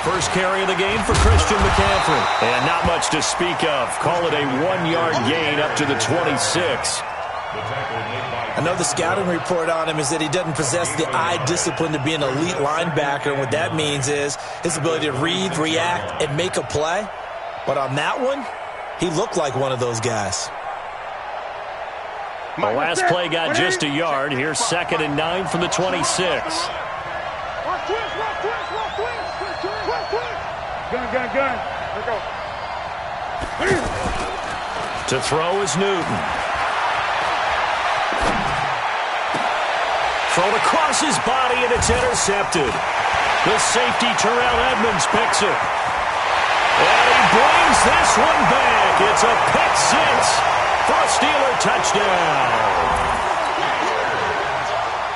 First carry of the game for Christian McCaffrey. And not much to speak of. Call it a 1-yard gain up to the 26. I know the scouting report on him is that he doesn't possess the eye discipline to be an elite linebacker. And what that means is his ability to read, react, and make a play. But on that one, he looked like one of those guys. The last play got just a yard. Here's 2nd and 9 from the 26. Gun. Let's go. To throw is Newton. Thrown across his body, and it's intercepted. The safety, Terrell Edmonds, picks it. And he brings this one back. It's a pick six for a Steeler touchdown.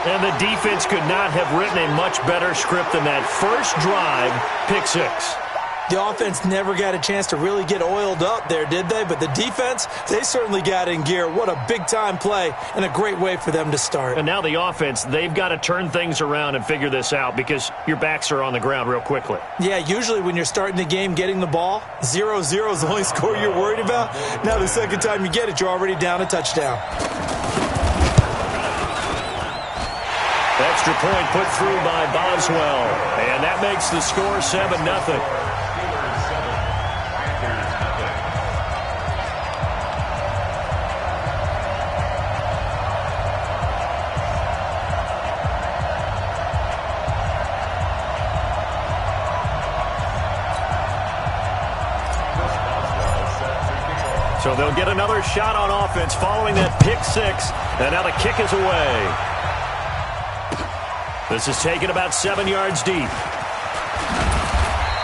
And the defense could not have written a much better script than that. First drive, pick six. The offense never got a chance to really get oiled up there, did they? But the defense, they certainly got in gear. What a big-time play and a great way for them to start. And now the offense, they've got to turn things around and figure this out because your backs are on the ground real quickly. Yeah, usually when you're starting the game getting the ball, 0-0 is the only score you're worried about. Now the second time you get it, you're already down a touchdown. Extra point put through by Boswell. And that makes the score 7-0. So they'll get another shot on offense following that pick six. And now the kick is away. This is taken about 7 yards deep.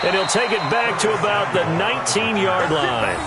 And he'll take it back to about the 19-yard line.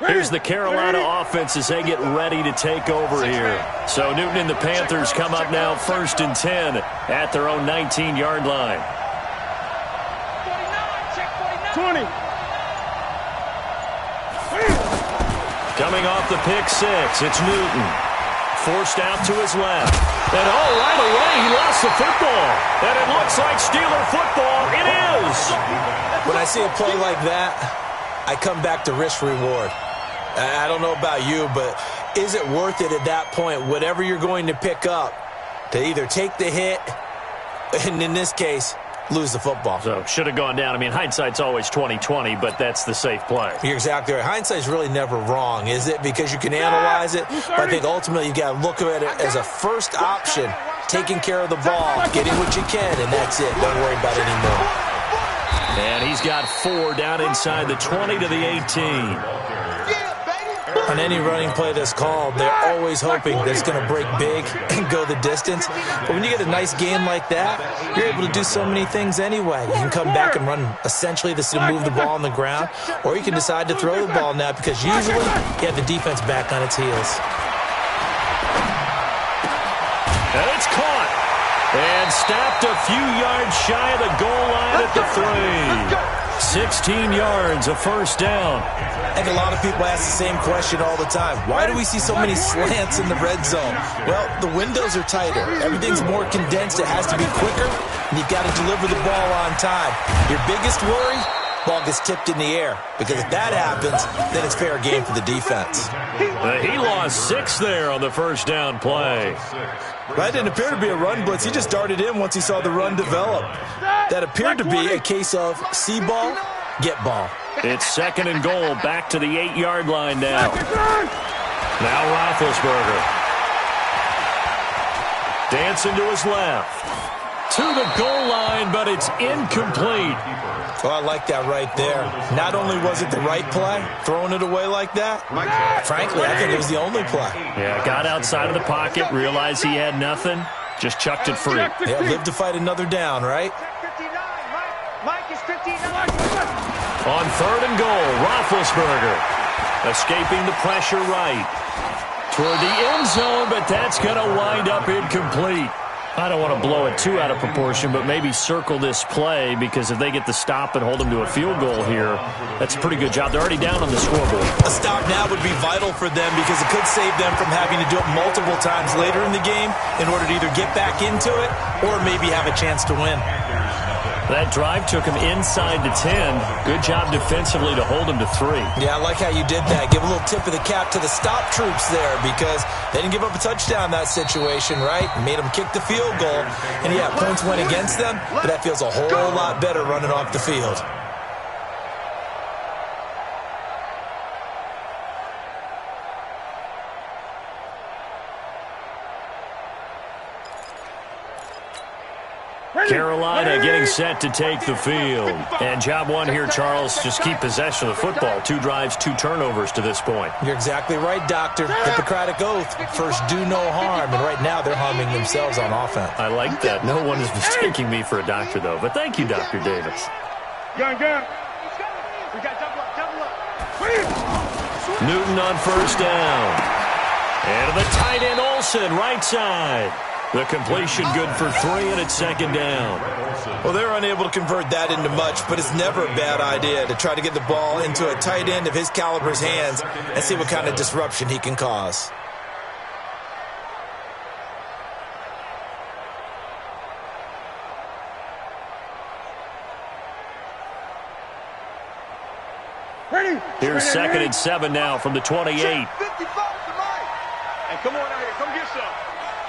Here's the Carolina offense as they get ready to take over here. So Newton and the Panthers come up now 1st and 10 at their own 19-yard line. 20. Coming off the pick six, it's Newton. Forced out to his left. And right away, he lost the football. And it looks like Steeler football. It is. When I see a play like that, I come back to risk-reward. I don't know about you, but is it worth it at that point, whatever you're going to pick up, to either take the hit, and in this case, lose the football? So, should have gone down. I mean, hindsight's always 20/20, but that's the safe play. You're exactly right. Hindsight's really never wrong, is it? Because you can analyze it, but I think ultimately you got to look at it as a first option, taking care of the ball, getting what you can, and that's it. Don't worry about it anymore. And he's got 4 down inside the 20 to the 18. On any running play that's called, they're always hoping that it's going to break big and go the distance. But when you get a nice gain like that, you're able to do so many things anyway. You can come back and run essentially this to move the ball on the ground, or you can decide to throw the ball now because usually you have the defense back on its heels. And it's caught. And stopped a few yards shy of the goal line at the 3. 16 yards, a first down. I think a lot of people ask the same question all the time. Why do we see so many slants in the red zone? Well, the windows are tighter. Everything's more condensed. It has to be quicker, and you've got to deliver the ball on time. Your biggest worry? Ball gets tipped in the air. Because if that happens, then it's fair game for the defense. He lost 6 there on the first down play. That didn't appear to be a run blitz. He just darted in once he saw the run develop. That appeared to be a case of see ball, get ball. It's 2nd and goal, back to the 8-yard line now. Now Roethlisberger. Dancing to his left. To the goal line, but it's incomplete. Oh, I like that right there. Not only was it the right play, throwing it away like that, frankly, I think it was the only play. Yeah, got outside of the pocket, realized he had nothing, just chucked it free. Yeah, live to fight another down, right? Mike is On 3rd and goal, Roethlisberger escaping the pressure right toward the end zone, but that's going to wind up incomplete. I don't want to blow it too out of proportion, but maybe circle this play, because if they get the stop and hold them to a field goal here, that's a pretty good job. They're already down on the scoreboard. A stop now would be vital for them, because it could save them from having to do it multiple times later in the game in order to either get back into it or maybe have a chance to win. That drive took him inside the 10. Good job defensively to hold him to 3. Yeah, I like how you did that. Give a little tip of the cap to the stop troops there, because they didn't give up a touchdown in that situation, right? Made them kick the field goal. And yeah, points went against them, but that feels a whole lot better running off the field. Carolina getting set to take the field. And job one here, Charles, just keep possession of the football. 2 drives, 2 turnovers to this point. You're exactly right, Doctor. Hippocratic oath. First, do no harm. And right now, they're harming themselves on offense. I like that. No one is mistaking me for a doctor, though. But thank you, Dr. Davis. Gun. We got double up. Newton on 1st down. And to the tight end, Olsen, right side. The completion good for 3, and it's 2nd down. Well, they're unable to convert that into much, but it's never a bad idea to try to get the ball into a tight end of his caliber's hands and see what kind of disruption he can cause. Here's 2nd and 7 now from the 28. Hey, come on out here.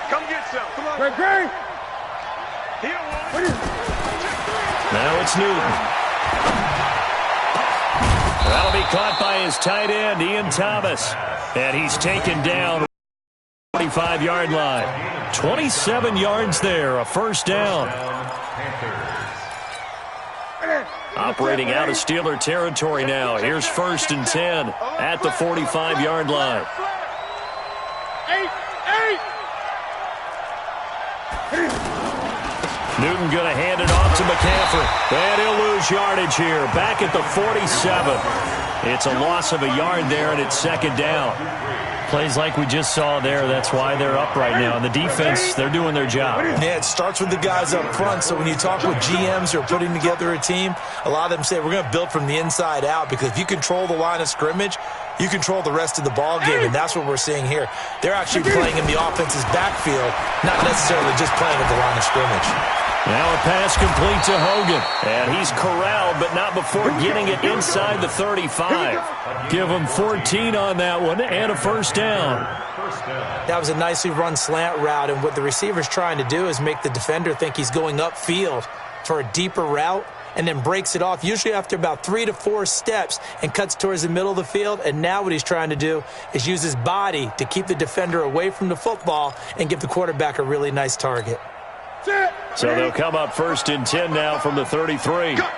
Come get some. Come on. Great. Now it's Newton. That'll be caught by his tight end, Ian Thomas. And he's taken down 45-yard line. 27 yards there, a 1st down. Operating out of Steeler territory now. Here's 1st and 10 at the 45-yard line. Newton going to hand it off to McCaffrey. And he'll lose yardage here. Back at the 47. It's a loss of a yard there, and it's 2nd down. Plays like we just saw there. That's why they're up right now. And the defense, they're doing their job. Yeah, it starts with the guys up front. So when you talk with GMs who are putting together a team, a lot of them say we're going to build from the inside out, because if you control the line of scrimmage, you control the rest of the ball game, and that's what we're seeing here. They're actually playing in the offense's backfield, not necessarily just playing at the line of scrimmage. Now a pass complete to Hogan. And he's corralled, but not before getting it inside the 35. Give him 14 on that one and a 1st down. That was a nicely run slant route, and what the receiver's trying to do is make the defender think he's going upfield for a deeper route, and then breaks it off, usually after about 3 to 4 steps, and cuts towards the middle of the field. And now what he's trying to do is use his body to keep the defender away from the football and give the quarterback a really nice target. So they'll come up 1st and 10 now from the 33. Cut.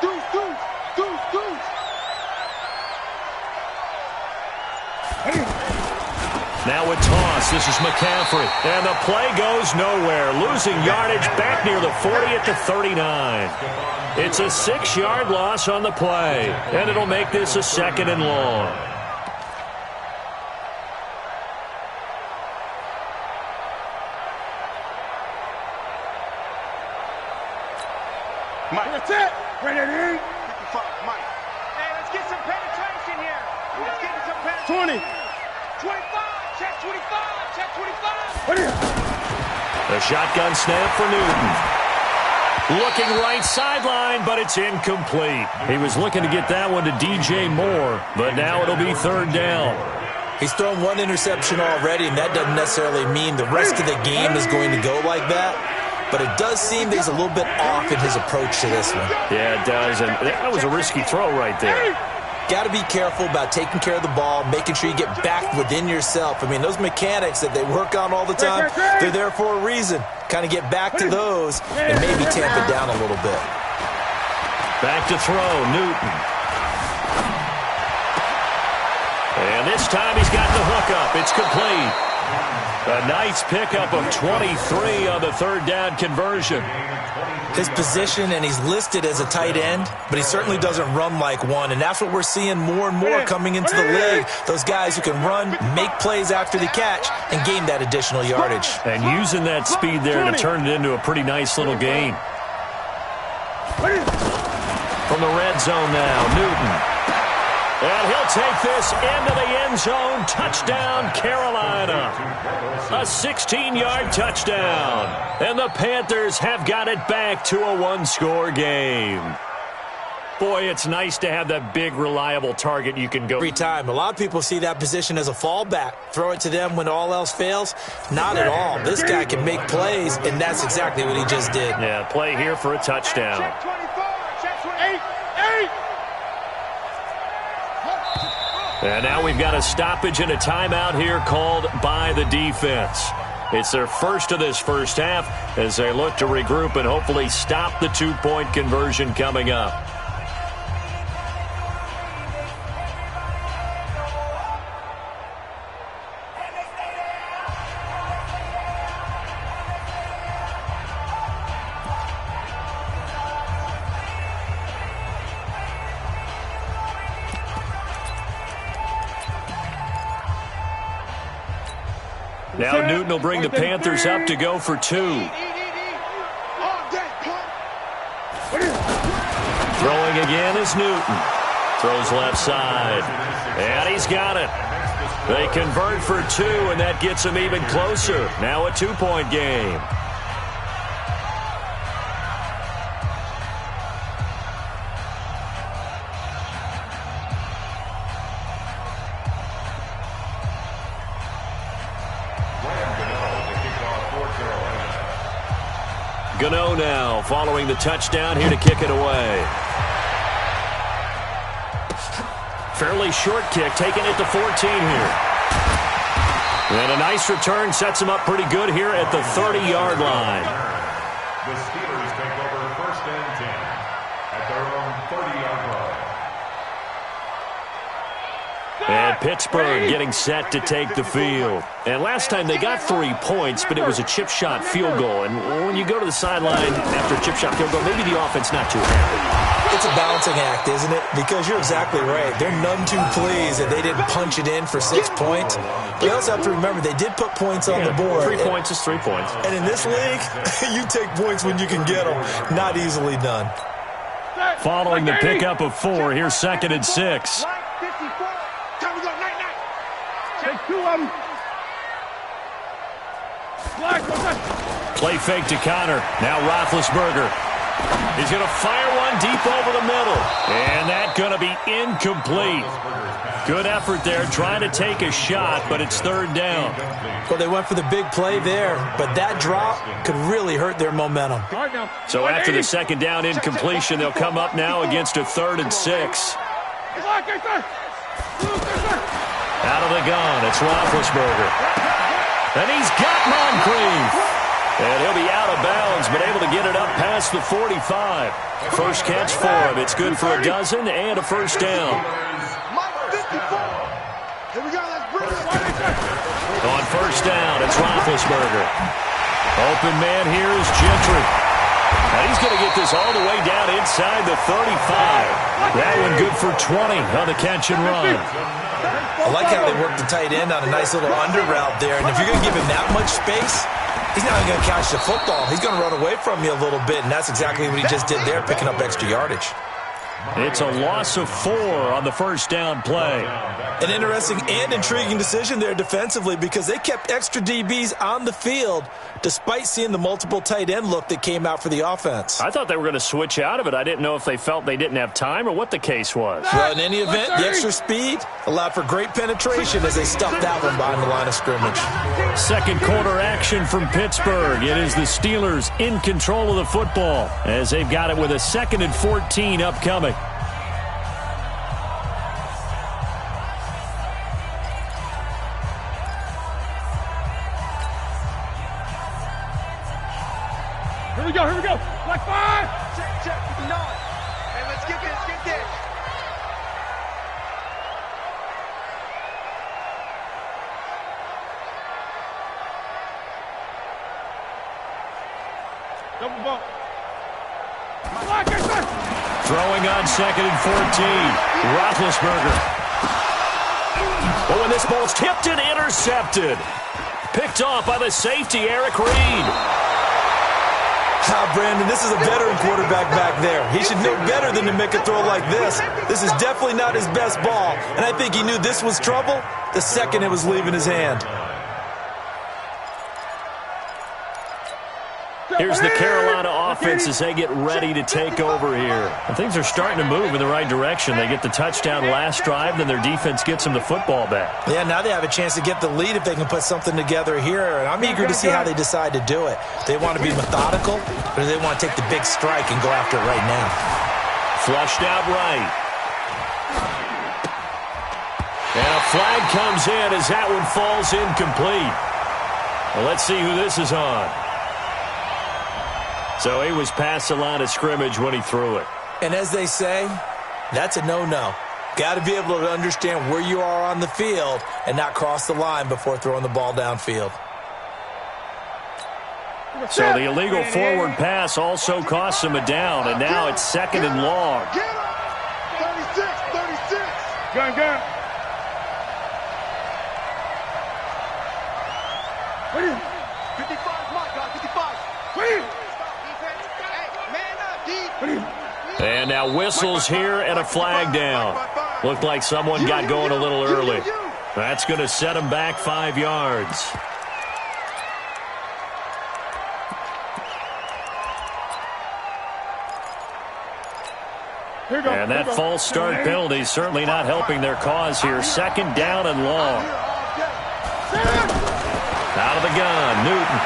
Deuce. Now a toss. This is McCaffrey. And the play goes nowhere. Losing yardage back near the 40 at the 39. It's a 6-yard loss on the play. And it'll make this a 2nd and long. Mike. That's it. Bring it in. 55, Mike. Hey, let's get some penetration here. Let's get some penetration. 20. 25. Check 25. Check 25. What is it? The shotgun snap for Newton. Looking right sideline, but it's incomplete. He was looking to get that one to DJ Moore, but now it'll be 3rd down. He's thrown 1 interception already, and that doesn't necessarily mean the rest of the game is going to go like that. But it does seem that he's a little bit off in his approach to this one. Yeah, it does, and that was a risky throw right there. Got to be careful about taking care of the ball, making sure you get back within yourself. I mean, those mechanics that they work on all the time, they're there for a reason. Kind of get back to those and maybe tamp it down a little bit. Back to throw, Newton. And this time he's got the hookup. It's complete. A nice pickup of 23 on the 3rd down conversion. his position, and he's listed as a tight end, but he certainly doesn't run like one, and that's what we're seeing more and more coming into the league. Those guys who can run, make plays after the catch, and gain that additional yardage. And using that speed there to turn it into a pretty nice little gain. From the red zone now, Newton. And he'll take this into the end zone. Touchdown, Carolina. A 16-yard touchdown. And the Panthers have got it back to a one-score game. Boy, it's nice to have that big, reliable target you can go. Every time. A lot of people see that position as a fallback. Throw it to them when all else fails. Not at all. This guy can make plays, and that's exactly what he just did. Yeah, play here for a touchdown. Check 24. Check 28. And now we've got a stoppage and a timeout here called by the defense. It's their first of this first half as they look to regroup and hopefully stop the two-point conversion coming up. Now Newton will bring the Panthers up to go for two. Throwing again is Newton. Throws left side. And he's got it. They convert for two, and that gets them even closer. Now a two-point game. Gano now following the touchdown here to kick it away. Fairly short kick, taking it to 14 here. And a nice return sets him up pretty good here at the 30-yard line. The Steelers take over first and 10 at their own 30-yard line. And Pittsburgh getting set to take the field. And last time they got 3 points, but it was a chip shot field goal. And when you go to the sideline after a chip shot field goal, maybe the offense not too happy. It's a balancing act, isn't it? Because you're exactly right. They're none too pleased that they didn't punch it in for 6 points. But you also have to remember they did put points on the board. 3 points is 3 points. And in this league, you take points when you can get them. Not easily done. Following the pickup of 4, here's 2nd and 6. Time to go. Night. Take 2 of them. Play fake to Connor. Now Roethlisberger. He's going to fire one deep over the middle. And that's going to be incomplete. Good effort there, trying to take a shot, but it's 3rd down. Well, they went for the big play there, but that drop could really hurt their momentum. So after the 2nd down incompletion, they'll come up now against a 3rd and 6. Out of the gun, it's Roethlisberger. And he's got Moncrief. And he'll be out of bounds, but able to get it up past the 45. First catch for him. It's good for a dozen and a first down. On first down, it's Roethlisberger. Open man here is Gentry. And he's going to get this all the way down inside the 35. That one good for 20 on the catch and run. I like how they worked the tight end on a nice little under route there. And if you're going to give him that much space, he's not even going to catch the football. He's going to run away from you a little bit, and that's exactly what he just did there, picking up extra yardage. It's a loss of 4 on the first down play. An interesting and intriguing decision there defensively because they kept extra DBs on the field despite seeing the multiple tight end look that came out for the offense. I thought they were going to switch out of it. I didn't know if they felt they didn't have time or what the case was. Well, in any event, the extra speed allowed for great penetration as they stuffed that one behind the line of scrimmage. Second quarter action from Pittsburgh. It is the Steelers in control of the football as they've got it with a 2nd and 14 upcoming. Here we go. Black 5. Check. No. Hey, let's get this. Double bump. Throwing on 2nd and 14. Roethlisberger. Oh, and this ball's tipped and intercepted. Picked off by the safety, Eric Reed. Brandon, this is a veteran quarterback back there. He should know better than to make a throw like this. This is definitely not his best ball, and I think he knew this was trouble the second it was leaving his hand. Here's the Carolina offense as they get ready to take over here. And things are starting to move in the right direction. They get the touchdown last drive, then their defense gets them the football back. Yeah, now they have a chance to get the lead if they can put something together here. And I'm eager to see how they decide to do it. They want to be methodical, or do they want to take the big strike and go after it right now? Flushed out right. And a flag comes in as that one falls incomplete. Well, let's see who this is on. So he was past the line of scrimmage when he threw it. And as they say, that's a no-no. Got to be able to understand where you are on the field and not cross the line before throwing the ball downfield. So the illegal forward pass also costs him a down, and now it's 2nd and long. 36. Gun. 55, my God, 55. And now whistles here and a flag down. Looked like someone got going a little early. That's going to set him back 5 yards. And that false start penalty is certainly not helping their cause here. 2nd down and long. Out of the gun, Newton.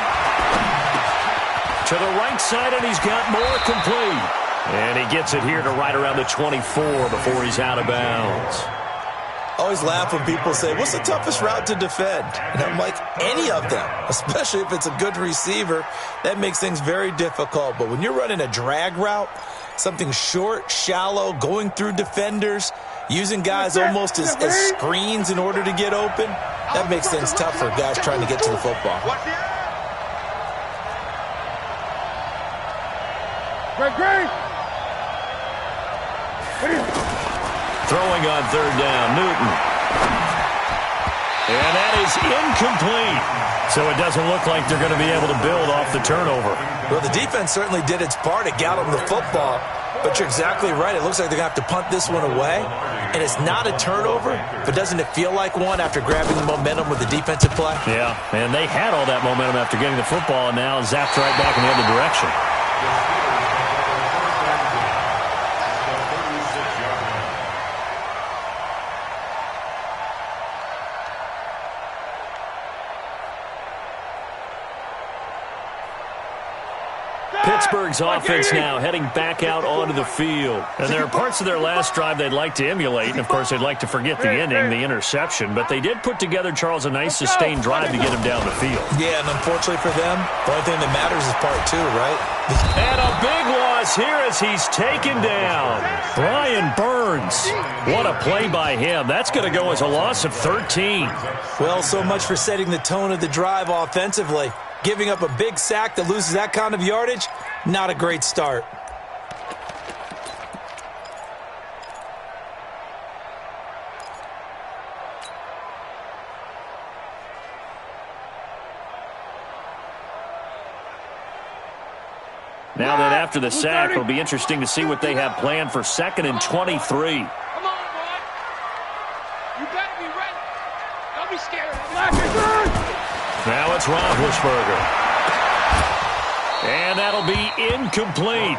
To the right side, and he's got more complete. And he gets it here to right around the 24 before he's out of bounds. Always laugh when people say, what's the toughest route to defend? And I'm like, any of them, especially if it's a good receiver. That makes things very difficult. But when you're running a drag route, something short, shallow, going through defenders, using guys almost as screens in order to get open, that makes things tough for guys trying to get to the football. Great. Throwing on 3rd down, Newton. And that is incomplete. So it doesn't look like they're going to be able to build off the turnover. Well, the defense certainly did its part. It got them the football. But you're exactly right. It looks like they're going to have to punt this one away. And it's not a turnover, but doesn't it feel like one after grabbing the momentum with the defensive play? Yeah, and they had all that momentum after getting the football, and now zapped right back in the other direction. Pittsburgh's offense now heading back out onto the field. And there are parts of their last drive they'd like to emulate, and, of course, they'd like to forget the ending, the interception. But they did put together, Charles, a nice sustained drive to get him down the field. Yeah, and unfortunately for them, the only thing that matters is part 2, right? And a big loss here as he's taken down. Brian Burns. What a play by him. That's going to go as a loss of 13. Well, so much for setting the tone of the drive offensively. Giving up a big sack that loses that kind of yardage, not a great start. Now that after the sack, it'll be interesting to see what they have planned for 2nd and 23. Come on, boy. You better be ready. Don't be scared. Now it's Roethlisberger. And that'll be incomplete.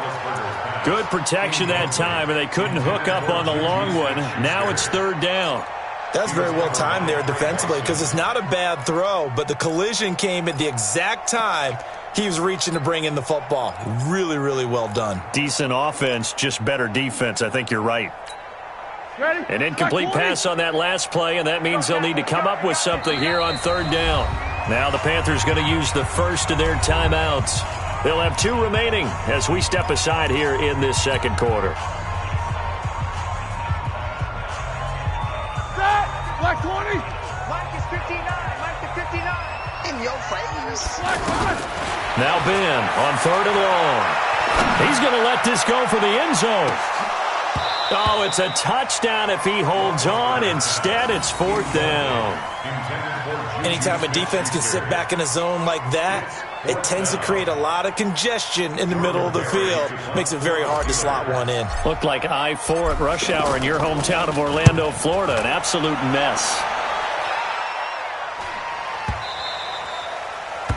Good protection that time, and they couldn't hook up on the long one. Now it's 3rd down. That's very well timed there defensively because it's not a bad throw, but the collision came at the exact time he was reaching to bring in the football. Really, really well done. Decent offense, just better defense. I think you're right. An incomplete pass on that last play, and that means they'll need to come up with something here on 3rd down. Now the Panthers going to use the first of their timeouts. They'll have 2 remaining as we step aside here in this 2nd quarter. Black 20. Mike is 59. Mike is 59. In your face. Now Ben on 3rd and long. He's going to let this go for the end zone. Oh, it's a touchdown if he holds on. Instead, it's fourth down. Anytime a defense can sit back in a zone like that, it tends to create a lot of congestion in the middle of the field. Makes it very hard to slot one in. Looked like I-4 at rush hour in your hometown of Orlando, Florida. An absolute mess.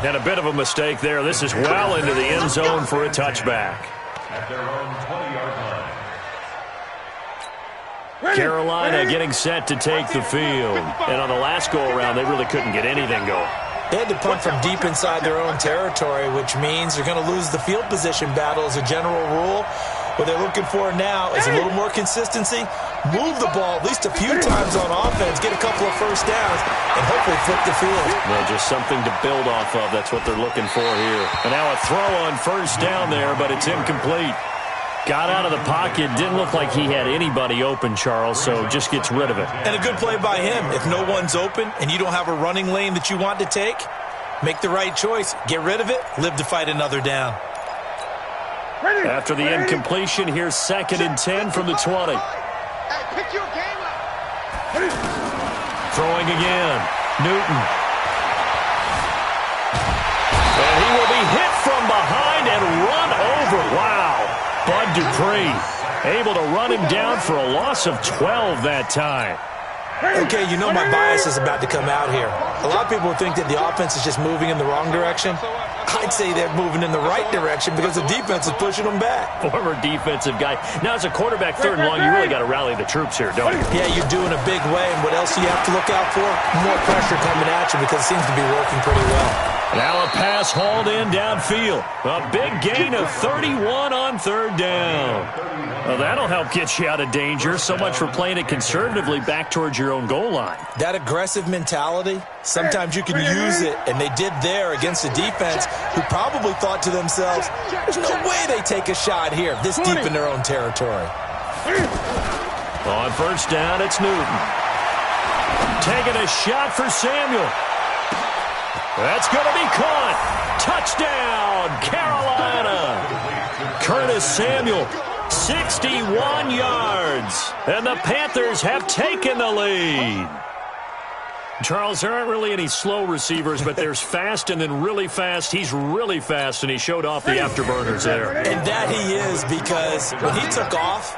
And a bit of a mistake there. This is well into the end zone for a touchback. At their own 20-yard line. Carolina getting set to take the field. And on the last go-around, they really couldn't get anything going. They had to punt from deep inside their own territory, which means they're going to lose the field position battle as a general rule. What they're looking for now is a little more consistency, move the ball at least a few times on offense, get a couple of first downs, and hopefully flip the field. Well, just something to build off of. That's what they're looking for here. And now a throw on first down there, but it's incomplete. Got out of the pocket. Didn't look like he had anybody open, Charles, so just gets rid of it. And a good play by him. If no one's open and you don't have a running lane that you want to take, make the right choice. Get rid of it. Live to fight another down. After the incompletion, here's 2nd and 10 from the 20. Throwing again. Newton. And he will be hit from behind and run over. Wow. Bud Dupree able to run him down for a loss of 12 that time. Okay, you know my bias is about to come out here. A lot of people think that the offense is just moving in the wrong direction. I'd say they're moving in the right direction because the defense is pushing them back. Former defensive guy. Now, as a quarterback, 3rd and long, you really got to rally the troops here, don't you? Yeah, you do in a big way. And what else do you have to look out for? More pressure coming at you because it seems to be working pretty well. Now a pass hauled in downfield. A big gain of 31 on 3rd down. Well, that'll help get you out of danger. So much for playing it conservatively back towards your own goal line. That aggressive mentality, sometimes you can use it, and they did there against a defense who probably thought to themselves, there's no way they take a shot here this deep in their own territory. On first down, it's Newton. Taking a shot for Samuel. That's going to be caught. Touchdown, Carolina. Curtis Samuel, 61 yards. And the Panthers have taken the lead. Charles, there aren't really any slow receivers, but there's fast and then really fast. He's really fast, and he showed off the afterburners there. And that he is, because when he took off,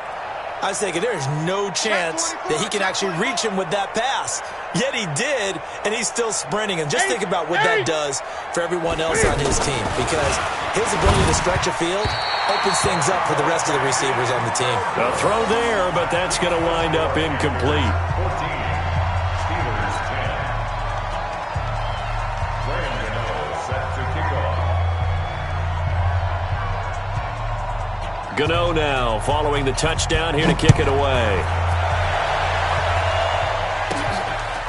I was thinking there's no chance that he can actually reach him with that pass. Yet he did, and he's still sprinting. And just think about what that does for everyone else on his team, because his ability to stretch a field opens things up for the rest of the receivers on the team. A throw there, but that's going to wind up incomplete. 14, Steelers 10. Graham Gano set to kick off. Gano now following the touchdown here to kick it away.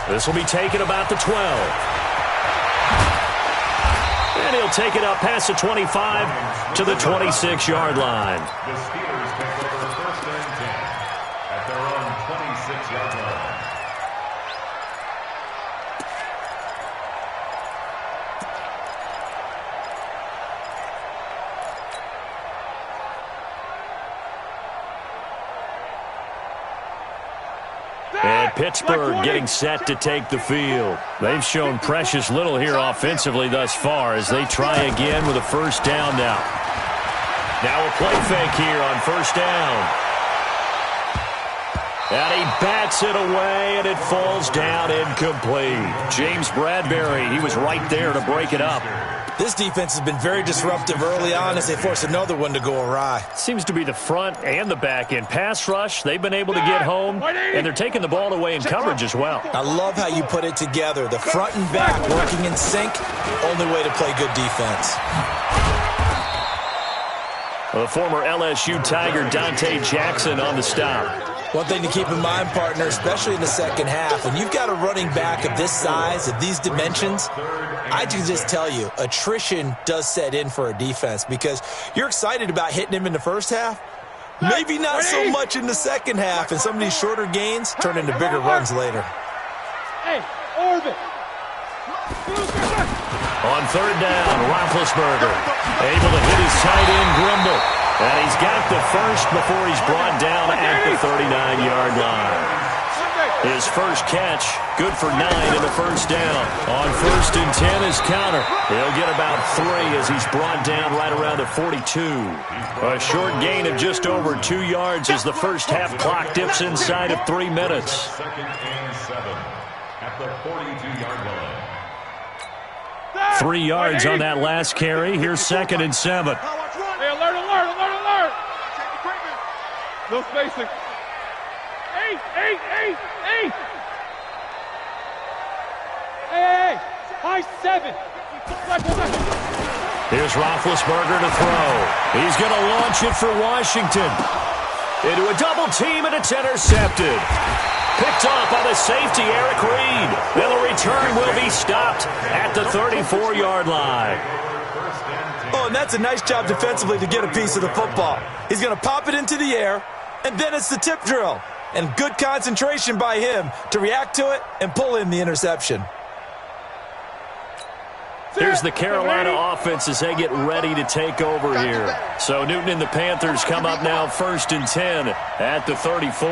This will be taken about the 12. And he'll take it up past the 25 to the 26-yard line. The Steelers take over 1st and 10 at their own 26-yard line. And Pittsburgh getting set to take the field. They've shown precious little here offensively thus far as they try again with a first down now. Now a play fake here on first down. And he bats it away, and it falls down incomplete. James Bradbury, he was right there to break it up. This defense has been very disruptive early on as they force another one to go awry. Seems to be the front and the back end. Pass rush, they've been able to get home, and they're taking the ball away in coverage as well. I love how you put it together. The front and back working in sync, only way to play good defense. The former LSU Tiger Dante Jackson on the stop. One thing to keep in mind, partner, especially in the second half, when you've got a running back of this size, of these dimensions, I can just tell you, attrition does set in for a defense because you're excited about hitting him in the first half. Maybe not so much in the second half, and some of these shorter gains turn into bigger runs later. Hey, orbit. On third down, Roethlisberger able to hit his tight end Grimble. And got the first before he's brought down at the 39-yard line. His first catch, good for 9 and a first down. On 1st and 10 is Counter. He'll get about 3 as he's brought down right around the 42. A short gain of just over 2 yards as the first half clock dips inside of 3 minutes. 2nd and 7 at the 42-yard line. 3 yards on that last carry. Here's 2nd and 7. Hey, alert. No spacing. 8. Hey. High 7. Here's Roethlisberger to throw. He's going to launch it for Washington. Into a double team, and it's intercepted. Picked off by the safety, Eric Reed. Then the return will be stopped at the 34-yard line. Oh, and that's a nice job defensively to get a piece of the football. He's going to pop it into the air, and then it's the tip drill. And good concentration by him to react to it and pull in the interception. Here's the Carolina offense as they get ready to take over here. So Newton and the Panthers come up now 1st and 10 at the 34.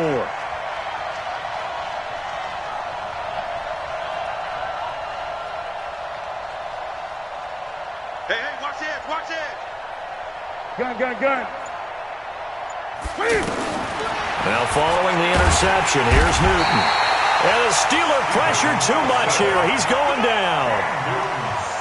Hey, watch it. Gun. Now following the interception, here's Newton. And the Steeler pressure too much here. He's going down.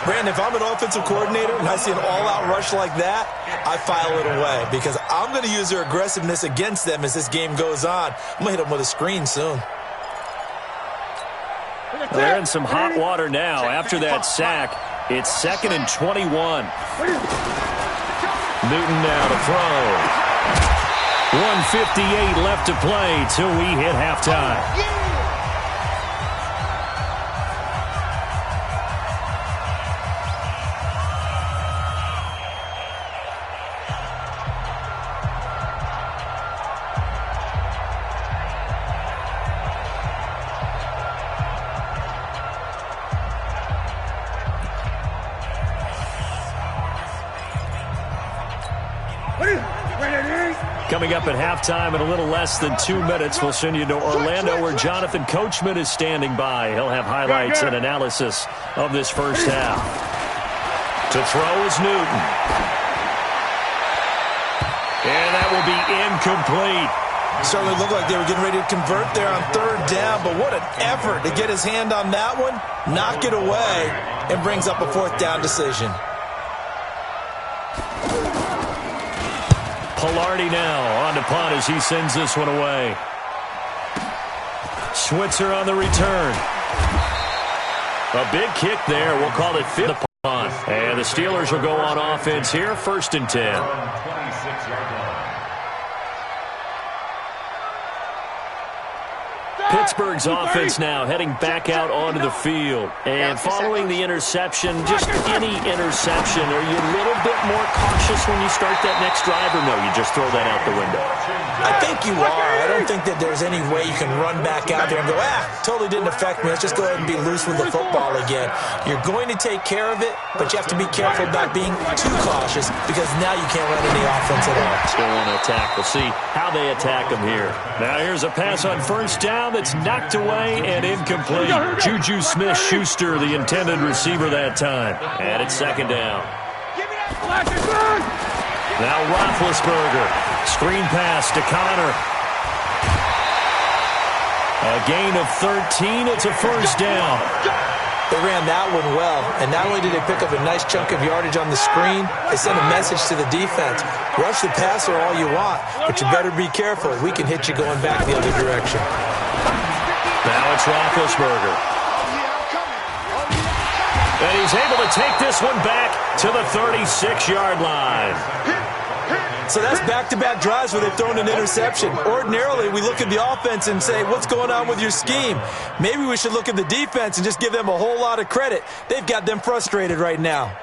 Brandon, if I'm an offensive coordinator and I see an all-out rush like that, I file it away because I'm going to use their aggressiveness against them as this game goes on. I'm going to hit them with a screen soon. They're in some hot water now after that sack. It's 2nd and 21. Newton now to throw. 1:58 left to play till we hit halftime. Coming up at halftime in a little less than 2 minutes, we'll send you to Orlando where Jonathan Coachman is standing by. He'll have highlights and analysis of this first half. To throw is Newton. And that will be incomplete. Certainly looked like they were getting ready to convert there on 3rd down, but what an effort to get his hand on that one, knock it away, and brings up a 4th down decision. Pilardi now on to punt as he sends this one away. Switzer on the return. A big kick there. We'll call it the punt. And the Steelers will go on offense here, 1st and 10. 26-yard line. Pittsburgh's offense now heading back out onto the field. And following the interception, just any interception, are you a little bit more cautious when you start that next drive, or no, you just throw that out the window? I think you are. I don't think that there's any way you can run back out there and go, totally didn't affect me. Let's just go ahead and be loose with the football again. You're going to take care of it, but you have to be careful about being too cautious because now you can't run any offense at all. Still want to attack. We'll see how they attack them here. Now here's a pass on 1st down that's knocked away and incomplete. Juju Smith-Schuster, the intended receiver that time. And it's 2nd down. Now Roethlisberger. Screen pass to Connor. A gain of 13. It's a 1st down. They ran that one well, and not only did they pick up a nice chunk of yardage on the screen, they sent a message to the defense. Rush the passer all you want, but you better be careful. We can hit you going back the other direction. Now it's Roethlisberger. And he's able to take this one back to the 36-yard line. So that's back-to-back drives where they've thrown an interception. Ordinarily, we look at the offense and say, what's going on with your scheme? Maybe we should look at the defense and just give them a whole lot of credit. They've got them frustrated right now.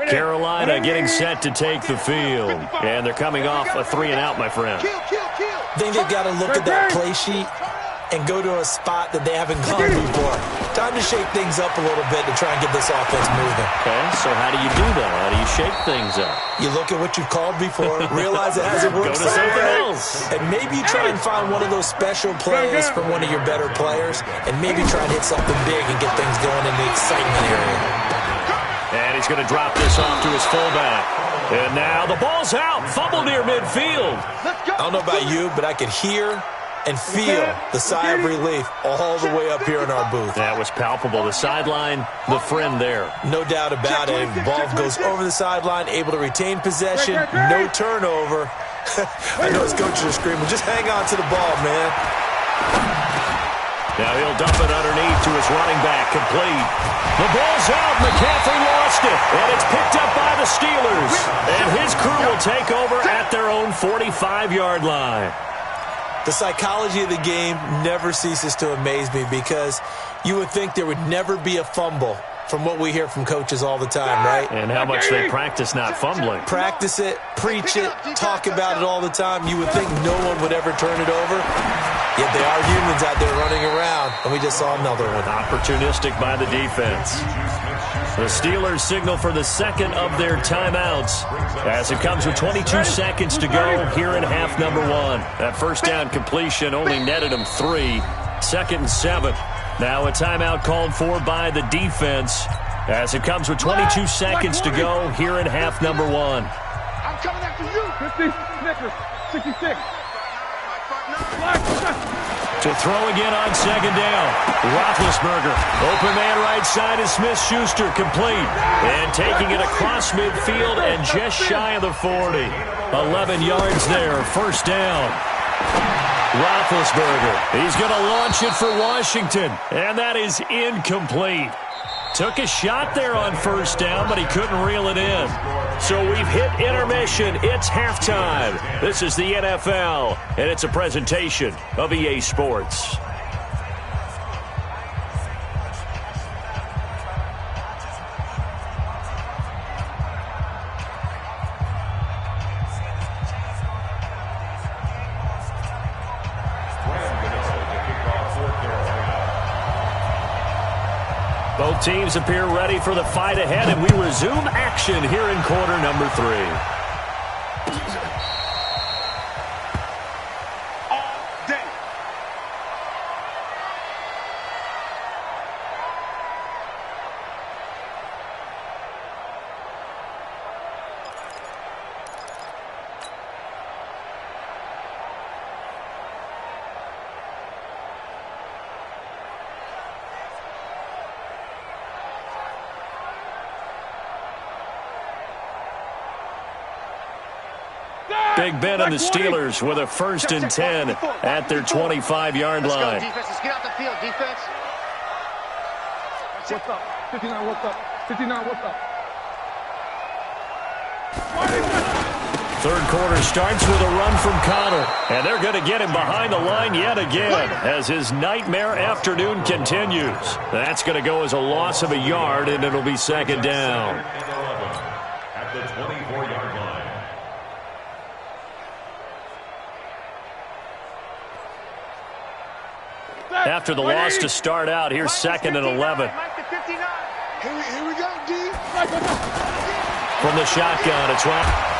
Carolina getting set to take the field. And they're coming off a 3-and-out, my friend. I think they've got to look at that play sheet and go to a spot that they haven't gone before. Time to shake things up a little bit to try and get this offense moving. Okay, so how do you do that? How do you shake things up? You look at what you've called before, realize it hasn't worked. Go to something else. And maybe you try and find one of those special plays from one of your better players, and maybe try and hit something big and get things going in the excitement area. And he's going to drop this off to his fullback. And now the ball's out. Fumble near midfield. I don't know about you, but I could hear and feel the sigh of relief all the way up here in our booth. That was palpable. The sideline, the friend there. No doubt about it. The ball goes over the sideline, able to retain possession, no turnover. I know his coaches are screaming, just hang on to the ball, man. Now he'll dump it underneath to his running back, complete. The ball's out. McCaffrey lost it, and it's picked up by the Steelers. And his crew will take over at their own 45-yard line. The psychology of the game never ceases to amaze me because you would think there would never be a fumble from what we hear from coaches all the time, right? And how much they practice not fumbling. Practice it, preach it, talk about it all the time. You would think no one would ever turn it over. Yet they are humans out there running around, and we just saw another one. Opportunistic by the defense. The Steelers signal for the second of their timeouts as it comes with 22 seconds to go here in half number one. That first down completion only netted them 3. 2nd and 7. Now a timeout called for by the defense as it comes with 22 seconds to go here in half number one. I'm coming after you. 50, Snickers, 66. To throw again on second down. Roethlisberger. Open man right side is Smith-Schuster, complete. And taking it across midfield and just shy of the 40. 11 yards there, first down. Roethlisberger. He's going to launch it for Washington. And that is incomplete. Took a shot there on first down, but he couldn't reel it in. So we've hit intermission. It's halftime. This is the NFL, and it's a presentation of EA Sports. Both teams appear ready for the fight ahead, and we resume action here in quarter number 3. All day. Big Ben and the Steelers with a 1st and 10 at their 25-yard line. Let's go, defense. Let's get out the field, defense. What's up? 59, what's up? 59, what's up? Third quarter starts with a run from Connor, and they're going to get him behind the line yet again as his nightmare afternoon continues. That's going to go as a loss of a yard, and it'll be second down. At the 24-yard line. After the loss to start out, here's 2nd and 11. Here we go, D. From the shotgun, it's right.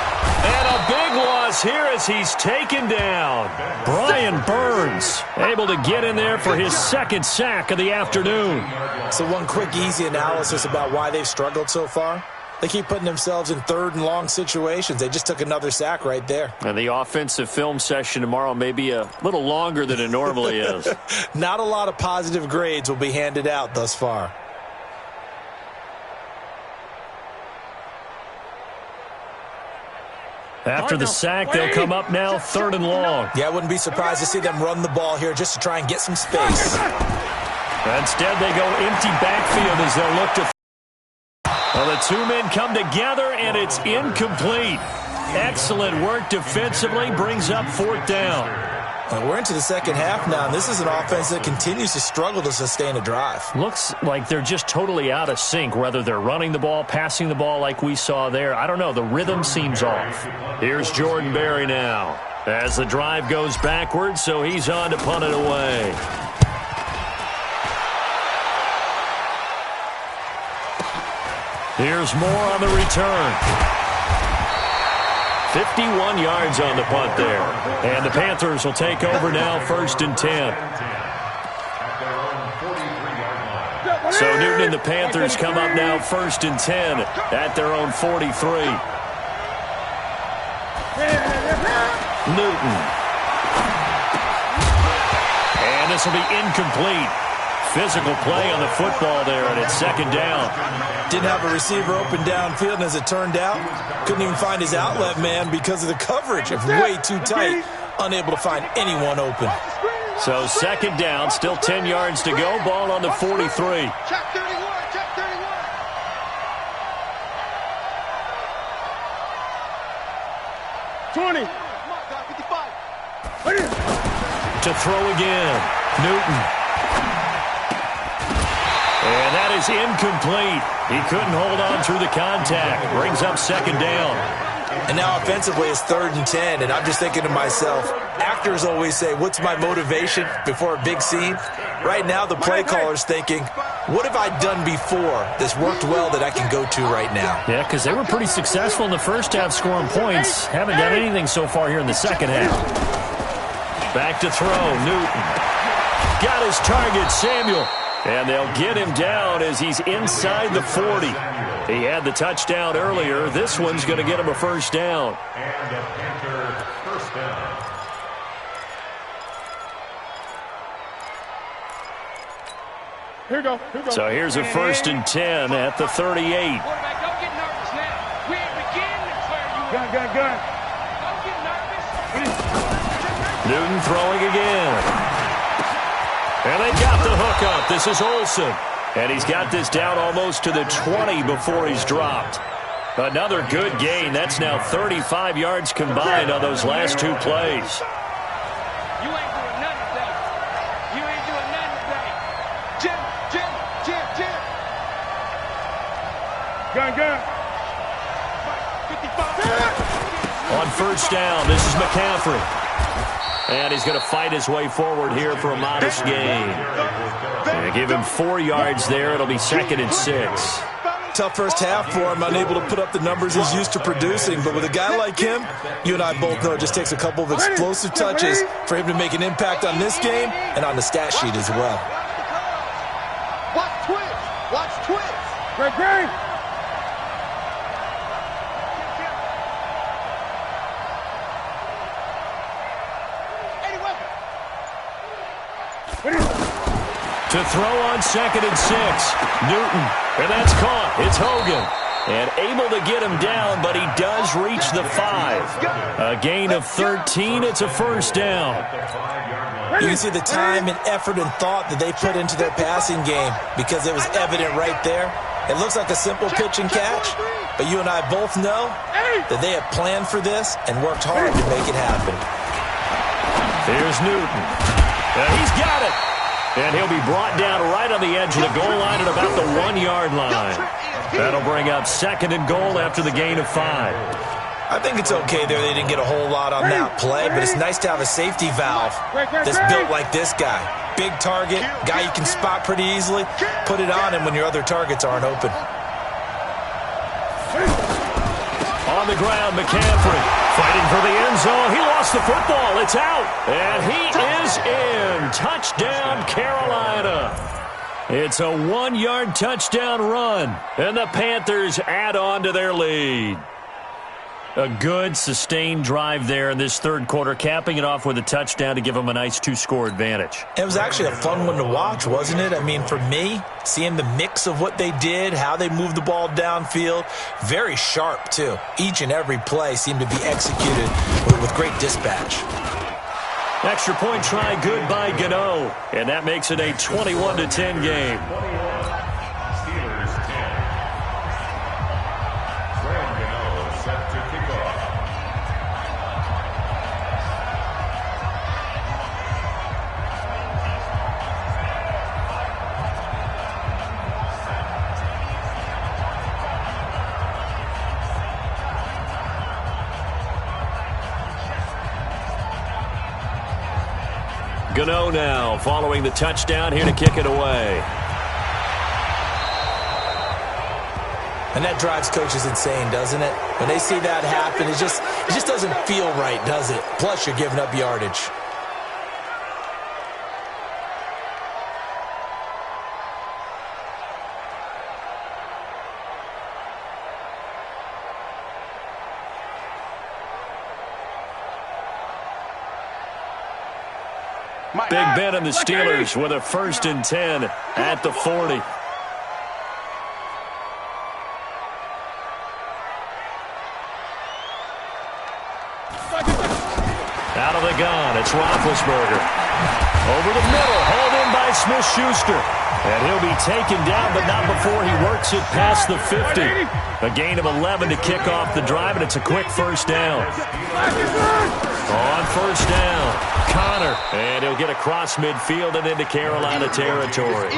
And a big loss here as he's taken down. Brian Burns able to get in there for his 2nd sack of the afternoon. So one quick, easy analysis about why they've struggled so far. They keep putting themselves in 3rd and long situations. They just took another sack right there. And the offensive film session tomorrow may be a little longer than it normally is. Not a lot of positive grades will be handed out thus far. After the sack, they'll come up now 3rd and long. Yeah, I wouldn't be surprised to see them run the ball here just to try and get some space. Instead, they go empty backfield as they'll look to... Well, the 2 men come together, and it's incomplete. Excellent work defensively, brings up 4th down. Well, we're into the second half now, and this is an offense that continues to struggle to sustain a drive. Looks like they're just totally out of sync, whether they're running the ball, passing the ball like we saw there. I don't know. The rhythm seems off. Here's Jordan Berry now as the drive goes backwards, so he's on to punt it away. Here's more on the return. 51 yards on the punt there. And the Panthers will take over now, 1st and 10. So Newton and the Panthers come up now 1st and 10 at their own 43. Newton. And this will be incomplete. Physical play on the football there, and it's 2nd down. Didn't have a receiver open downfield, and as it turned out, couldn't even find his outlet man because of the coverage. It's way too tight, unable to find anyone open. So 2nd down, still 10 yards to go. Ball on the 43. Check 31, check 31. To throw again. Newton. And that is incomplete. He couldn't hold on through the contact. Brings up 2nd down. And now offensively it's 3rd and 10, and I'm just thinking to myself, actors always say, what's my motivation before a big scene? Right now the play caller's thinking, what have I done before that's worked well that I can go to right now? Yeah, because they were pretty successful in the first half scoring points. Haven't done anything so far here in the second half. Back to throw, Newton. Got his target, Samuel. And they'll get him down as he's inside the 40. He had the touchdown earlier. This one's going to get him a 1st down. And the Panthers 1st down. Here we go. So here's a 1st and 10 at the 38. Quarterback, don't get nervous now. We ain't beginning to clear you. Gun. Don't get nervous. Newton throwing again. And they got the hook up. This is Olsen. And he's got this down almost to the 20 before he's dropped. Another good gain. That's now 35 yards combined on those last 2 plays. You ain't doing nothing today. You ain't doing nothing today. Jim. Gun. 55. On 1st down, this is McCaffrey. And he's going to fight his way forward here for a modest gain. And give him 4 yards there. It'll be 2nd and 6. Tough first half for him, unable to put up the numbers he's used to producing. But with a guy like him, you and I both know it just takes a couple of explosive touches for him to make an impact on this game and on the stat sheet as well. Watch twitch. Great. To throw on 2nd and 6. Newton. And that's caught. It's Hogan. And able to get him down, but he does reach the 5. A gain of 13. It's a 1st down. You can see the time and effort and thought that they put into their passing game because it was evident right there. It looks like a simple pitch and catch, but you and I both know that they have planned for this and worked hard to make it happen. Here's Newton. And he's got it. And he'll be brought down right on the edge of the goal line at about the 1-yard line. That'll bring up 2nd and goal after the gain of 5. I think it's okay there. They didn't get a whole lot on that play, but it's nice to have a safety valve that's built like this guy. Big target, guy you can spot pretty easily. Put it on him when your other targets aren't open. On the ground, McCaffrey fighting for the end zone. He lost the football. It's out. And he is in. Touchdown, Carolina. It's a 1-yard touchdown run. And the Panthers add on to their lead. A good, sustained drive there in this 3rd quarter, capping it off with a touchdown to give them a nice 2-score advantage. It was actually a fun one to watch, wasn't it? I mean, for me, seeing the mix of what they did, how they moved the ball downfield, very sharp, too. Each and every play seemed to be executed with great dispatch. Extra point try good by Gano, and that makes it a 21-10 game. Steelers 10. Graham Gano set to kick off. Gano now following the touchdown here to kick it away. And that drives coaches insane, doesn't it? When they see that happen, it just doesn't feel right, does it? Plus, you're giving up yardage. Big Ben and the Steelers with a 1st and 10 at the 40. Out of the gun, it's Roethlisberger. Over the middle, hauled in by Smith-Schuster. And he'll be taken down, but not before he works it past the 50. A gain of 11 to kick off the drive, and it's a quick 1st down. On 1st down, Connor. And he'll get across midfield and into Carolina territory.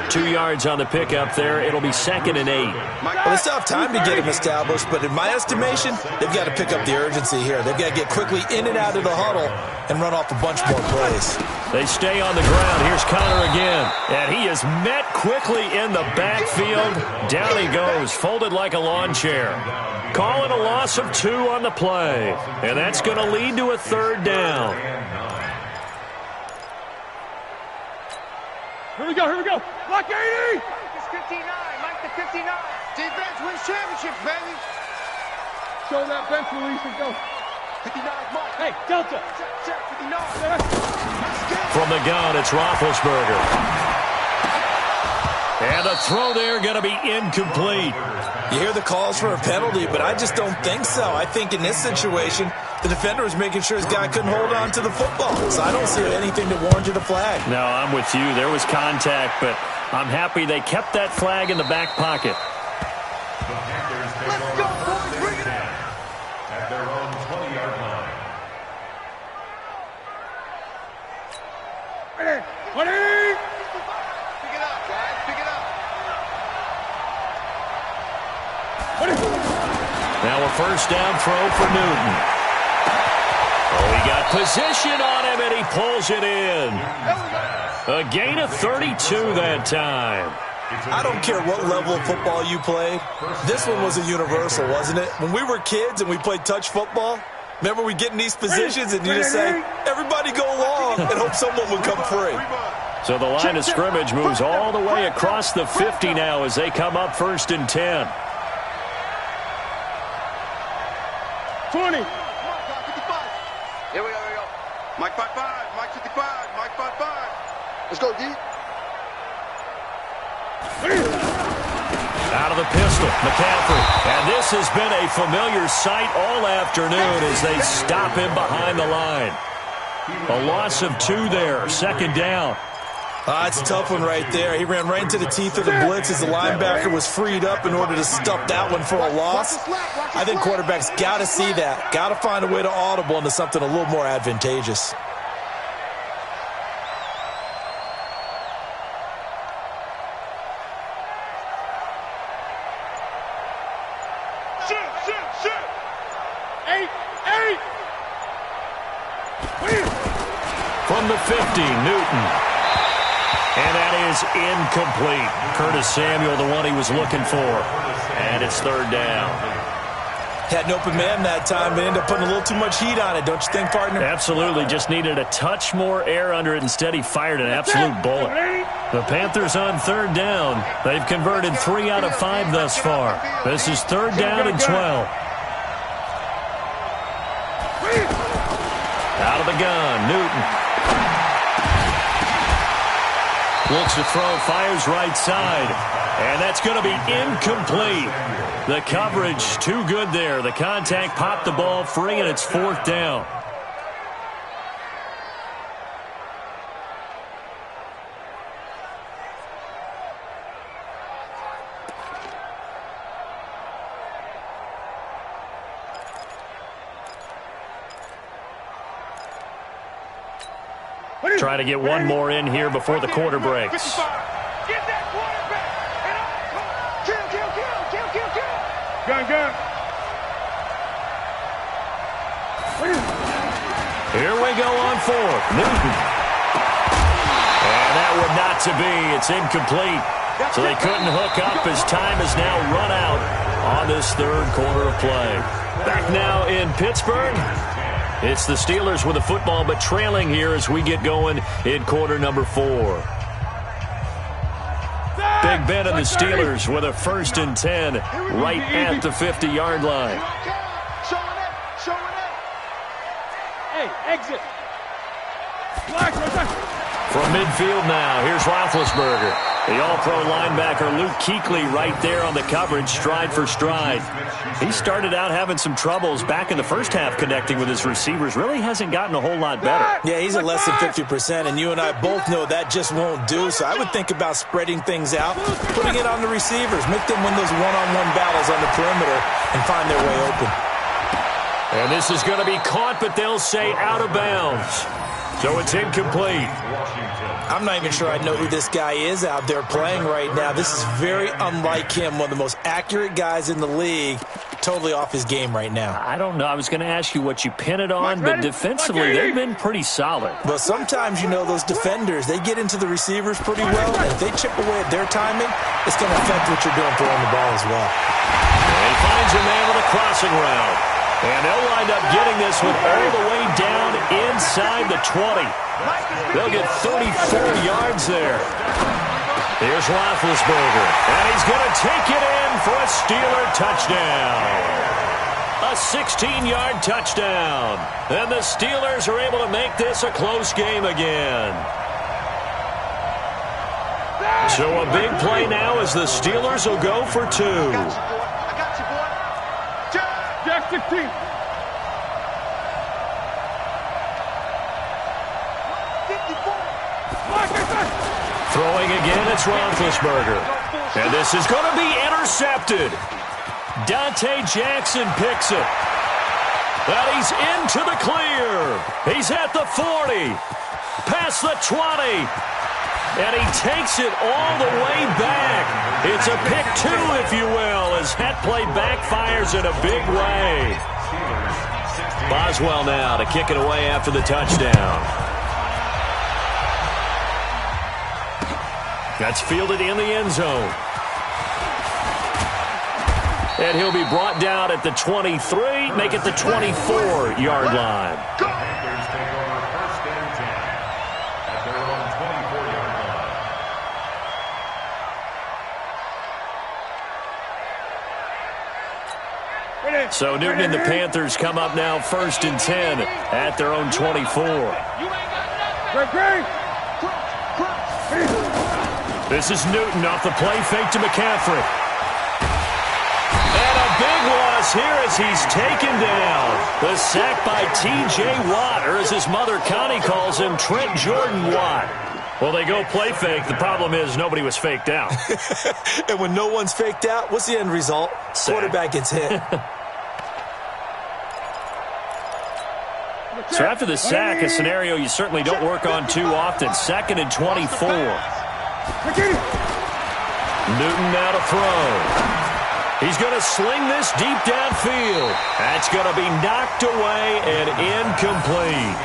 2 yards on the pickup there. It'll be 2nd and 8. Well, they still have time to get him established, but in my estimation, they've got to pick up the urgency here. They've got to get quickly in and out of the huddle and run off a bunch more plays. They stay on the ground. Here's Connor again. And he is met quickly in the backfield. Down he goes, folded like a lawn chair. Calling a loss of 2 on the play. And that's going to lead to a 3rd down. Here we go. Block 80! It's 59. Mike the 59. Defense wins championships, baby. Show that bench release and go. 59, Mike. Hey, Delta. Check 59. From the gun, it's Roethlisberger. And the throw there going to be incomplete. You hear the calls for a penalty, but I just don't think so. I think in this situation, the defender was making sure his guy couldn't hold on to the football. So I don't see anything to warrant the flag. No, I'm with you. There was contact, but I'm happy they kept that flag in the back pocket. Let's go, boys. Bring it up. At their own 20-yard line. Pick it up, guys. Pick it up. Now a 1st down throw for Newton. Oh, he got position on him, and he pulls it in. A gain of 32 that time. I don't care what level of football you played. This one was a universal, wasn't it? When we were kids and we played touch football, remember we get in these positions and you just say, everybody go long, and hope someone would come free. So the line of scrimmage moves all the way across the 50 now as they come up 1st and 10. 20. Here we go. Mike 5-5. Mike 55. Mike 5-5. Let's go, D. Out of the pistol, McCaffrey. And this has been a familiar sight all afternoon as they stop him behind the line. A loss of 2 there, 2nd down. It's a tough one right there. He ran right into the teeth of the blitz as the linebacker was freed up in order to stuff that one for a loss. I think quarterbacks got to see that. Got to find a way to audible into something a little more advantageous. Shoot. 8. From the 50, Newton. And that is incomplete. Curtis Samuel, the one he was looking for. And it's 3rd down. Had an open man that time, but ended up putting a little too much heat on it, don't you think, partner? Absolutely. Just needed a touch more air under it. Instead, he fired an absolute bullet. The Panthers on 3rd down. They've converted 3 out of 5 thus far. This is 3rd down and 12. Out of the gun, Newton. Looks to throw, fires right side. And that's going to be incomplete. The coverage too good there. The contact popped the ball free, and it's 4th down. Try to get one more in here before the quarter breaks. Get that quarterback. Kill. Gun. Here we go on 4th. Newton. And that would not to be. It's incomplete. So they couldn't hook up as time has now run out on this third quarter of play. Back now in Pittsburgh. It's the Steelers with the football, but trailing here as we get going in quarter number 4. Big Ben and the Steelers with a 1st and 10 right at the 50-yard line. Hey, exit. From midfield now, here's Roethlisberger. The all-pro linebacker Luke Kuechly right there on the coverage, stride for stride. He started out having some troubles back in the first half connecting with his receivers. Really hasn't gotten a whole lot better. Yeah, he's at less than 50%, and you and I both know that just won't do. So I would think about spreading things out, putting it on the receivers, make them win those one-on-one battles on the perimeter and find their way open. And this is going to be caught, but they'll say out of bounds. So it's incomplete. I'm not even sure I know who this guy is out there playing right now. This is very unlike him, one of the most accurate guys in the league. Totally off his game right now. I don't know. I was going to ask you what you pin it on, but defensively, they've been pretty solid. But sometimes, you know, those defenders, they get into the receivers pretty well. And if they chip away at their timing, it's going to affect what you're doing throwing the ball as well. And he finds a man with a crossing route. And they'll wind up getting this one all the way down inside the 20. They'll get 34 yards there. Here's Roethlisberger. And he's going to take it in for a Steeler touchdown. A 16-yard touchdown. And the Steelers are able to make this a close game again. So a big play now as the Steelers will go for 2. Jack 15. Throwing again, it's Roethlisberger. And this is going to be intercepted. Dante Jackson picks it. And he's into the clear. He's at the 40. Past the 20. And he takes it all the way back. It's a pick 2, if you will, as that play backfires in a big way. Boswell now to kick it away after the touchdown. That's fielded in the end zone. And he'll be brought down at the 23, make it the 24-yard line. So Newton and the Panthers come up now 1st and 10 at their own 24. This is Newton off the play fake to McCaffrey. And a big loss here as he's taken down. The sack by T.J. Watt, or as his mother Connie calls him, Trent Jordan Watt. Well, they go play fake. The problem is nobody was faked out. And when no one's faked out, what's the end result? Sack. Quarterback gets hit. So after the sack, a scenario you certainly don't work on too often. 2nd and 24. Newton now to throw. He's going to sling this deep downfield. That's going to be knocked away and incomplete.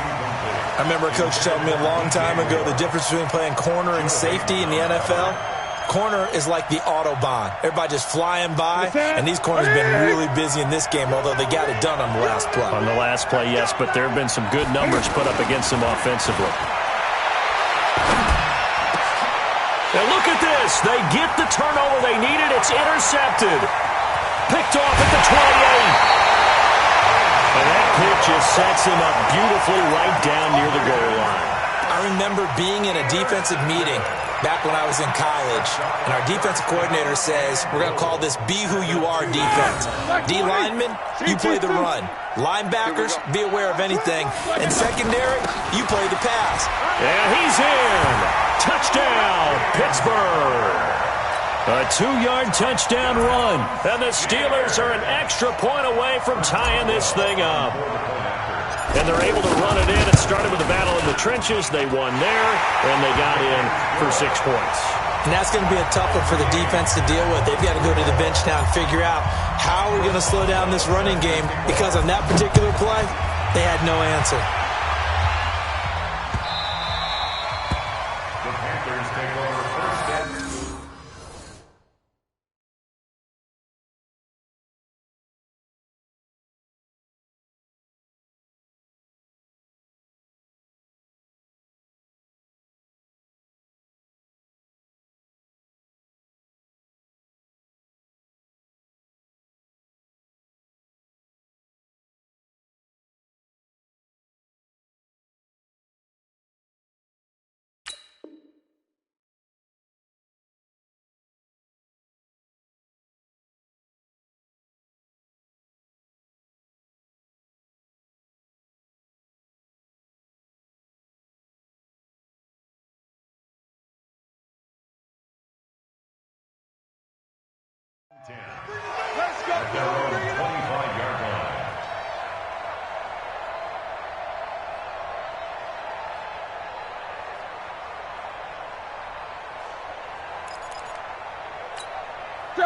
I remember a coach telling me a long time ago the difference between playing corner and safety in the NFL. Corner is like the Autobahn. Everybody just flying by, and these corners have been really busy in this game, although they got it done on the last play. On the last play, yes, but there have been some good numbers put up against them offensively. And look at this. They get the turnover they needed. It's intercepted. Picked off at the 28. And that pick just sets him up beautifully right down near the goal line. I remember being in a defensive meeting back when I was in college, and our defensive coordinator says, we're going to call this Be Who You Are defense. D linemen, you play the run. Linebackers, be aware of anything. And secondary, you play the pass. And he's in. Touchdown, Pittsburgh. A 2-yard touchdown run. And the Steelers are an extra point away from tying this thing up. And they're able to run it in. It started with a battle in the trenches. They won there, and they got in for 6 points. And that's going to be a tough one for the defense to deal with. They've got to go to the bench now and figure out how we're going to slow down this running game, because on that particular play, they had no answer. The Panthers take over 1st and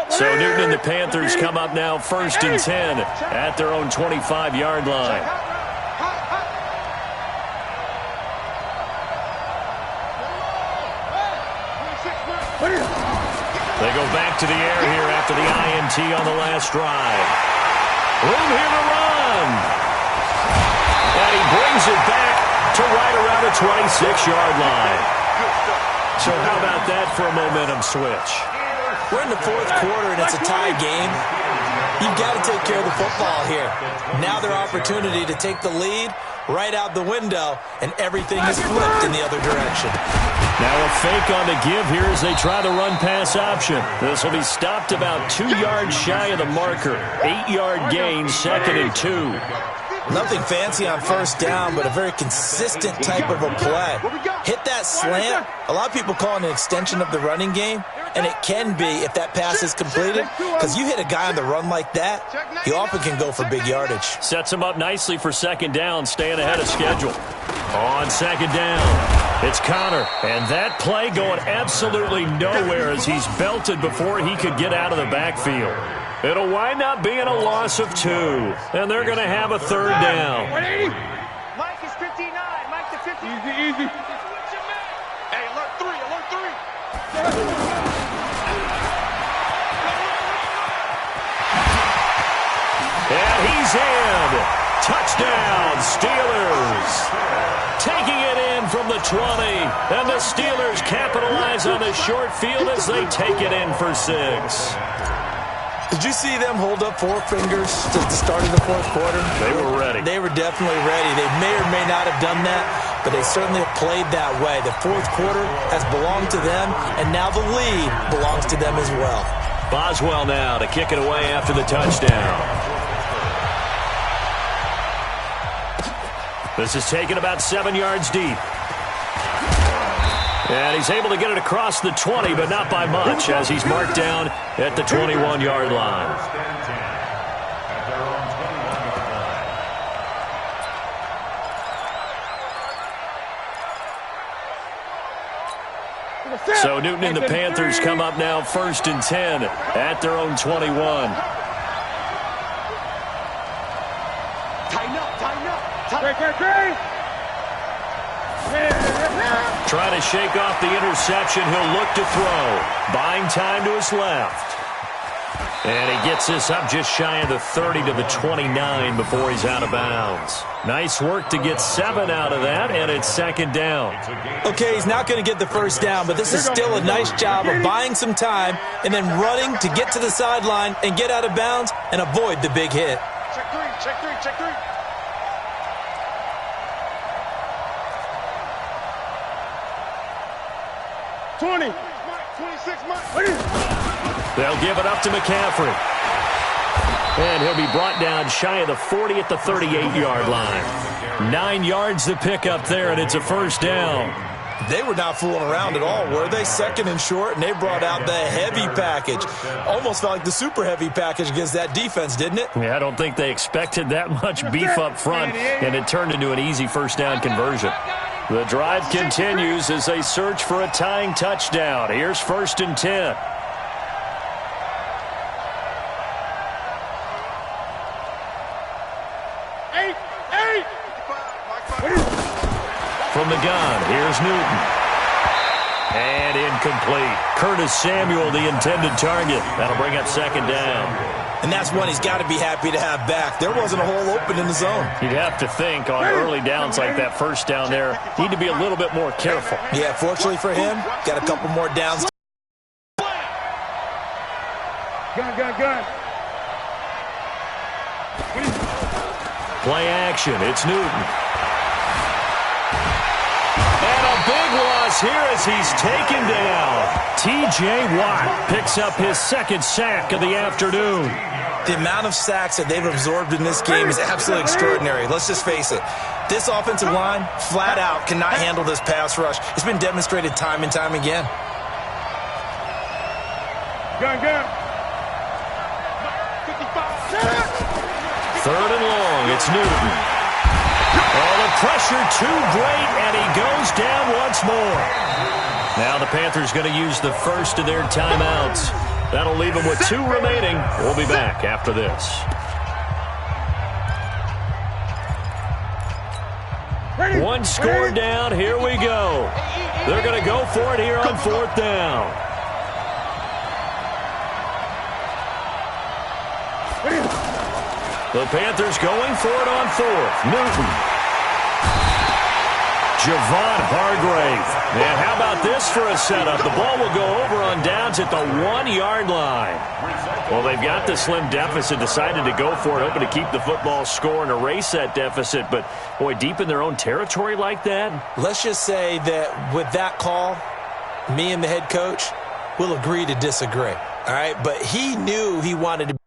So Newton and the Panthers come up now 1st and 10 at their own 25-yard line. They go back to the air here after the INT on the last drive. Room here to run. And he brings it back to right around the 26-yard line. So how about that for a momentum switch? We're in the fourth quarter, and it's a tie game. You've got to take care of the football here. Now their opportunity to take the lead right out the window, and everything is flipped in the other direction. Now a fake on the give here as they try the run-pass option. This will be stopped about 2 yards shy of the marker. 8-yard gain, 2nd and 2. Nothing fancy on first down, but a very consistent type of a play. Hit that slant. A lot of people call it an extension of the running game, and it can be if that pass is completed, because you hit a guy on the run like that, he often can go for big yardage. Sets him up nicely for 2nd down, staying ahead of schedule. On 2nd down, it's Connor, and that play going absolutely nowhere as he's belted before he could get out of the backfield. It'll wind up being a loss of 2, and they're going to have a 3rd down. Mike is 59. Mike to 50. Easy. Hey, alert 3, alert 3. And he's in. Touchdown, Steelers. Taking it in from the 20, and the Steelers capitalize on the short field as they take it in for 6. Did you see them hold up 4 fingers to the start of the fourth quarter? They were ready. They were definitely ready. They may or may not have done that, but they certainly have played that way. The fourth quarter has belonged to them, and now the lead belongs to them as well. Boswell now to kick it away after the touchdown. This is taken about 7 yards deep. And he's able to get it across the 20, but not by much, as he's marked down at the 21-yard line. So Newton and the Panthers come up now 1st and 10 at their own 21. Tighten up. Great. Trying to shake off the interception. He'll look to throw. Buying time to his left. And he gets this up just shy of the 30 to the 29 before he's out of bounds. Nice work to get 7 out of that, and it's 2nd down. Okay, he's not going to get the first down, but this is still a nice job of buying some time and then running to get to the sideline and get out of bounds and avoid the big hit. Check 3. 20. 26, Mike. They'll give it up to McCaffrey. And he'll be brought down shy of the 40 at the 38-yard line. 9 yards to pick up there, and it's a 1st down. They were not fooling around at all, were they? 2nd and short, and they brought out the heavy package. Almost felt like the super heavy package against that defense, didn't it? Yeah, I don't think they expected that much beef up front, and it turned into an easy 1st down conversion. The drive continues as they search for a tying touchdown. Here's 1st and 10. From the gun, here's Newton. And incomplete. Curtis Samuel, the intended target. That'll bring up 2nd down. And that's one he's got to be happy to have back. There wasn't a hole open in the zone. You'd have to think on early downs like that 1st down there, need to be a little bit more careful. Yeah, fortunately for him, got a couple more downs. Gun. Play action, it's Newton. And a big loss here as he's taken down. T.J. Watt picks up his 2nd sack of the afternoon. The amount of sacks that they've absorbed in this game is absolutely extraordinary. Let's just face it. This offensive line, flat out, cannot handle this pass rush. It's been demonstrated time and time again. Gun. 3rd and long, it's Newton. Oh, the pressure too great, and he goes down once more. Now the Panthers going to use the first of their timeouts. That'll leave them with 2 remaining. We'll be back after this. One score down. Here we go. They're going to go for it here on 4th down. The Panthers going for it on 4th. Newton. Javon Hargrave. And how about this for a setup? The ball will go over on downs at the 1-yard line. Well, they've got the slim deficit, decided to go for it, hoping to keep the football score and erase that deficit. But, boy, deep in their own territory like that? Let's just say that with that call, me and the head coach will agree to disagree. All right? But he knew he wanted to